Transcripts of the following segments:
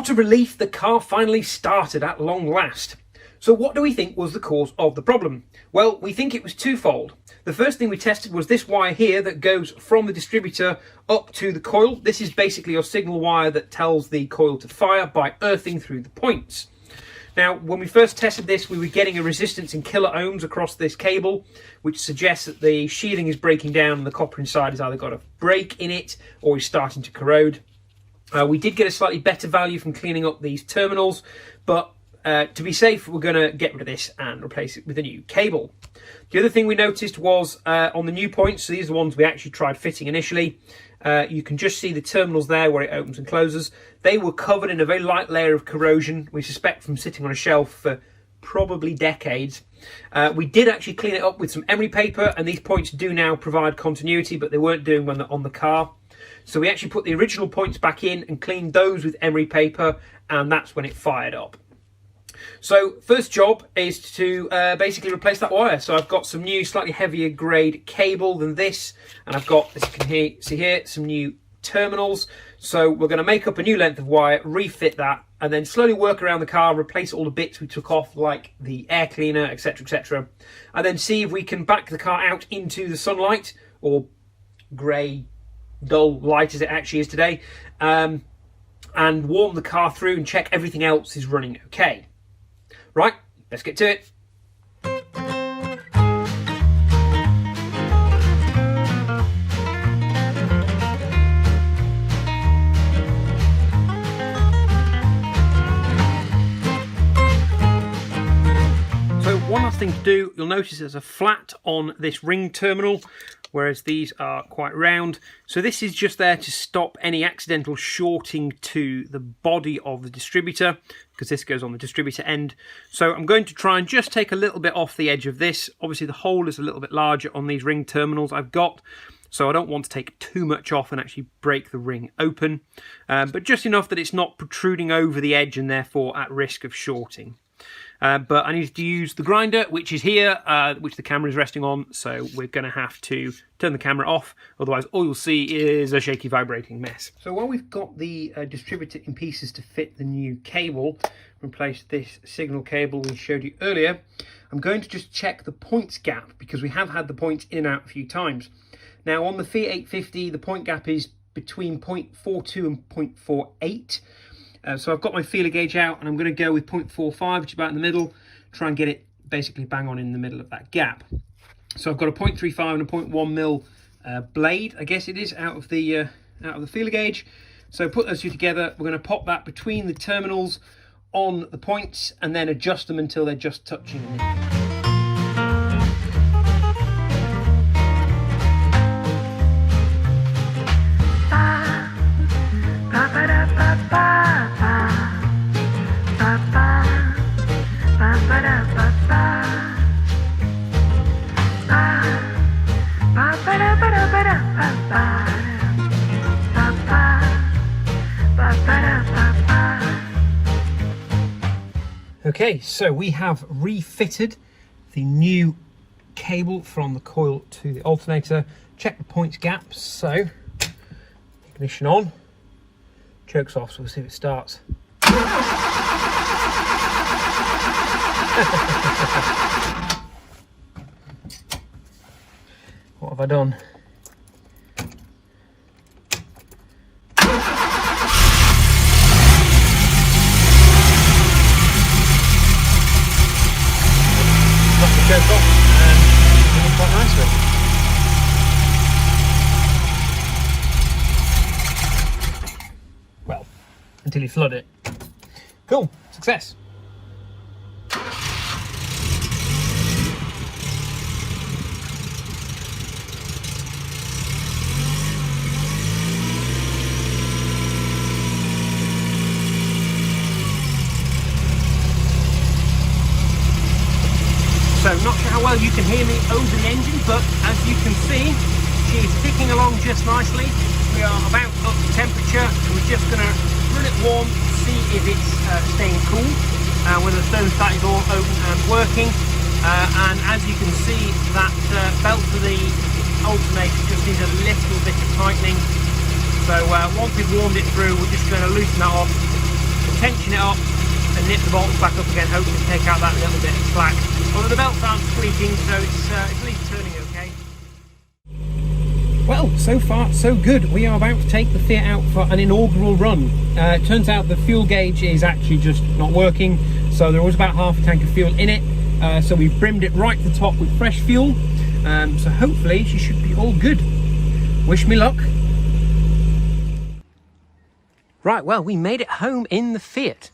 What a relief, the car finally started at long last. So what do we think was the cause of the problem? Well, we think it was twofold. The first thing we tested was this wire here that goes from the distributor up to the coil. This is basically your signal wire that tells the coil to fire by earthing through the points. Now, when we first tested this, we were getting a resistance in kilo ohms across this cable, which suggests that the sheathing is breaking down and the copper inside has either got a break in it or is starting to corrode. We did get a slightly better value from cleaning up these terminals, but to be safe, we're going to get rid of this and replace it with a new cable. The other thing we noticed was on the new points, so these are the ones we actually tried fitting initially, you can just see the terminals there where it opens and closes. They were covered in a very light layer of corrosion, we suspect from sitting on a shelf for probably decades. We did actually clean it up with some emery paper, and these points do now provide continuity, but they weren't doing when they're on the car. So we actually put the original points back in and cleaned those with emery paper, and that's when it fired up. So first job is to basically replace that wire. So I've got some new slightly heavier grade cable than this, and I've got, as you can see here, some new terminals. So we're going to make up a new length of wire, refit that, and then slowly work around the car, replace all the bits we took off, like the air cleaner, etc, etc, and then see if we can back the car out into the sunlight, or grey dull light as it actually is today, and warm the car through and check everything else is running okay. Right, let's get to it. So one last thing to do, you'll notice there's a flat on this ring terminal, whereas these are quite round. So this is just there to stop any accidental shorting to the body of the distributor, because this goes on the distributor end. So I'm going to try and just take a little bit off the edge of this. Obviously the hole is a little bit larger on these ring terminals I've got, so I don't want to take too much off and actually break the ring open, but just enough that it's not protruding over the edge and therefore at risk of shorting. But I need to use the grinder, which is here, which the camera is resting on, so we're going to have to turn the camera off, otherwise all you'll see is a shaky vibrating mess. So while we've got the distributor in pieces to fit the new cable, replace this signal cable we showed you earlier, I'm going to just check the points gap, because we have had the points in and out a few times. Now on the Fiat 850, the point gap is between 0.42 and 0.48. So I've got my feeler gauge out, and I'm going to go with 0.45, which is about in the middle, try and get it basically bang on in the middle of that gap. So I've got a 0.35 and a 0.1 mil blade, I guess it is, out of the feeler gauge. So put those two together, we're going to pop that between the terminals on the points, and then adjust them until they're just touching. Okay, so we have refitted the new cable from the coil to the alternator. Check the points gap. So ignition on, chokes off, so we'll see if it starts. What have I done? Choke off and quite nicely. Well, until you flood it. Cool, success. So not sure how well you can hear me over the engine, but as you can see, she is ticking along just nicely. We are about up to temperature, and we're just going to run it warm, see if it's staying cool, whether the thermostat is all open and working. And as you can see, that belt for the alternator just needs a little bit of tightening. So once we've warmed it through, we're just going to loosen that off, tension it up and nip the bolts back up again, hopefully take out that little bit of slack. Although the belts aren't squeaking, so it's at least turning okay. Well, so far so good. We are about to take the Fiat out for an inaugural run. It turns out the fuel gauge is actually just not working, so there was about half a tank of fuel in it. So we've brimmed it right to the top with fresh fuel. So hopefully she should be all good. Wish me luck. Right, well, we made it home in the Fiat.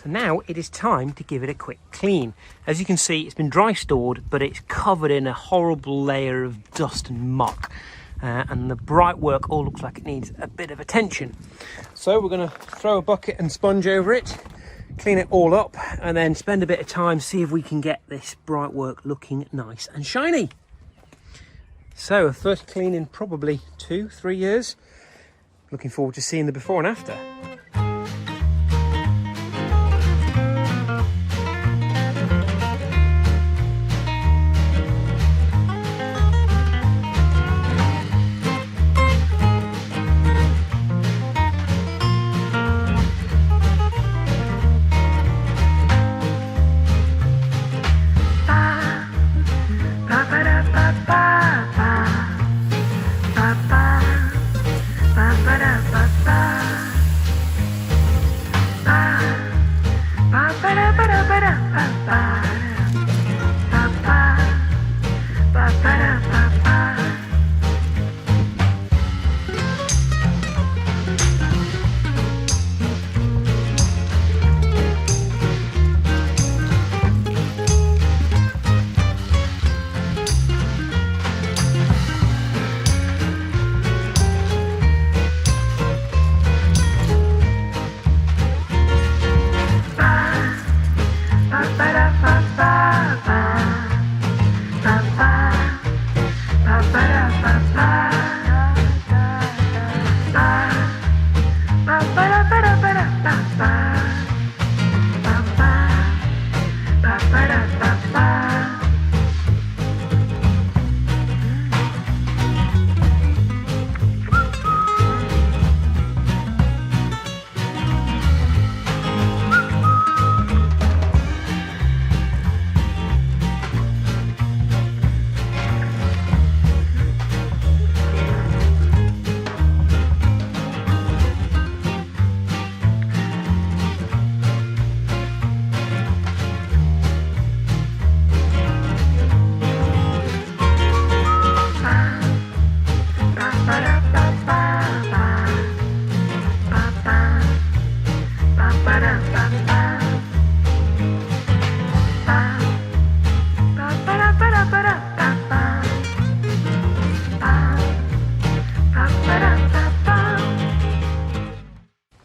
So now it is time to give it a quick clean. As you can see, it's been dry stored, but it's covered in a horrible layer of dust and muck. And the bright work all looks like it needs a bit of attention. So we're going to throw a bucket and sponge over it, clean it all up, and then spend a bit of time, see if we can get this bright work looking nice and shiny. So a first clean in probably 2-3 years. Looking forward to seeing the before and after.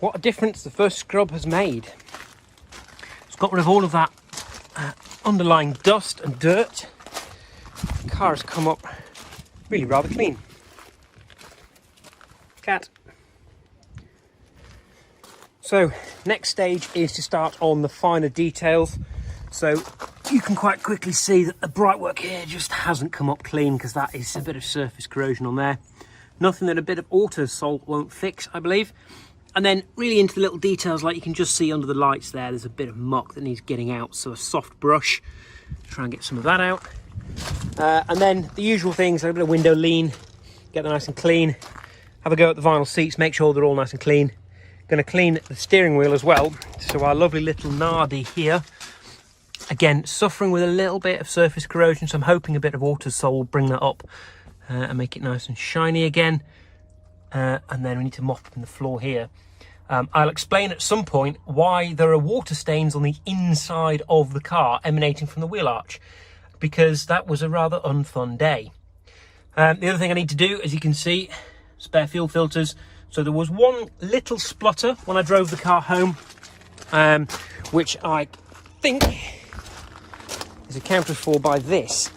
What a difference the first scrub has made. It's got rid of all of that underlying dust and dirt. The car has come up really rather clean. Cat. So next stage is to start on the finer details. So you can quite quickly see that the bright work here just hasn't come up clean because that is a bit of surface corrosion on there. Nothing that a bit of Autosol won't fix, I believe. And then really into the little details, like you can just see under the lights there's a bit of muck that needs getting out. So a soft brush, try and get some of that out. And then the usual things, like a bit of window lean, get them nice and clean. Have a go at the vinyl seats, make sure they're all nice and clean. Going to clean the steering wheel as well. So our lovely little Nardi here, again, suffering with a little bit of surface corrosion. So I'm hoping a bit of Autosol will bring that up and make it nice and shiny again. And then we need to mop up in the floor here. I'll explain at some point why there are water stains on the inside of the car emanating from the wheel arch, because that was a rather unfun day. The other thing I need to do, as you can see, spare fuel filters. So there was one little splutter when I drove the car home, which I think is accounted for by this.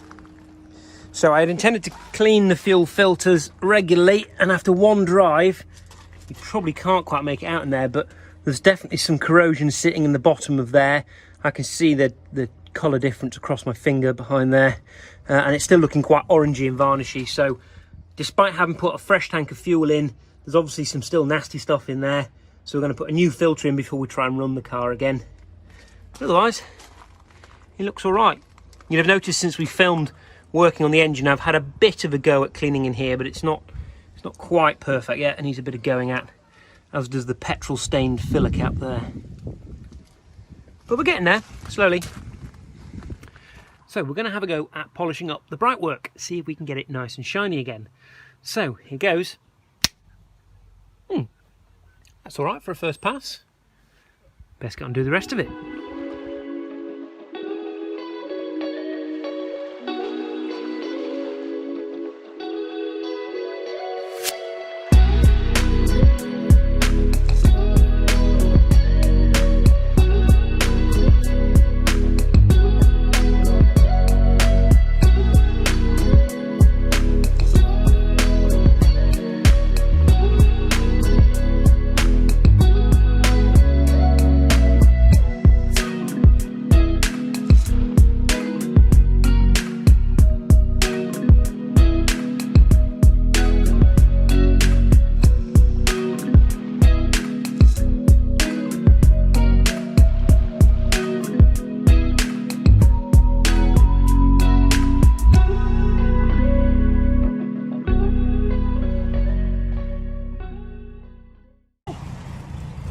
So I had intended to clean the fuel filters regularly, and after one drive, you probably can't quite make it out in there, but there's definitely some corrosion sitting in the bottom of there. I can see the colour difference across my finger behind there, and it's still looking quite orangey and varnishy. So despite having put a fresh tank of fuel in, there's obviously some still nasty stuff in there. So we're going to put a new filter in before we try and run the car again. Otherwise, it looks all right. You'll have noticed since we filmed working on the engine, I've had a bit of a go at cleaning in here, but it's not quite perfect yet. It needs a bit of going at, as does the petrol stained filler cap there. But we're getting there, slowly. So we're going to have a go at polishing up the brightwork, see if we can get it nice and shiny again. So here goes. That's all right for a first pass. Best go and do the rest of it.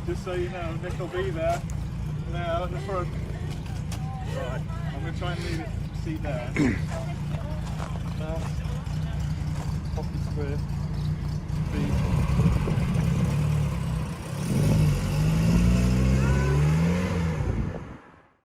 Just so you know, Nick will be there now at the front. Right, I'm going to try and leave it seat there. Now, pop the square.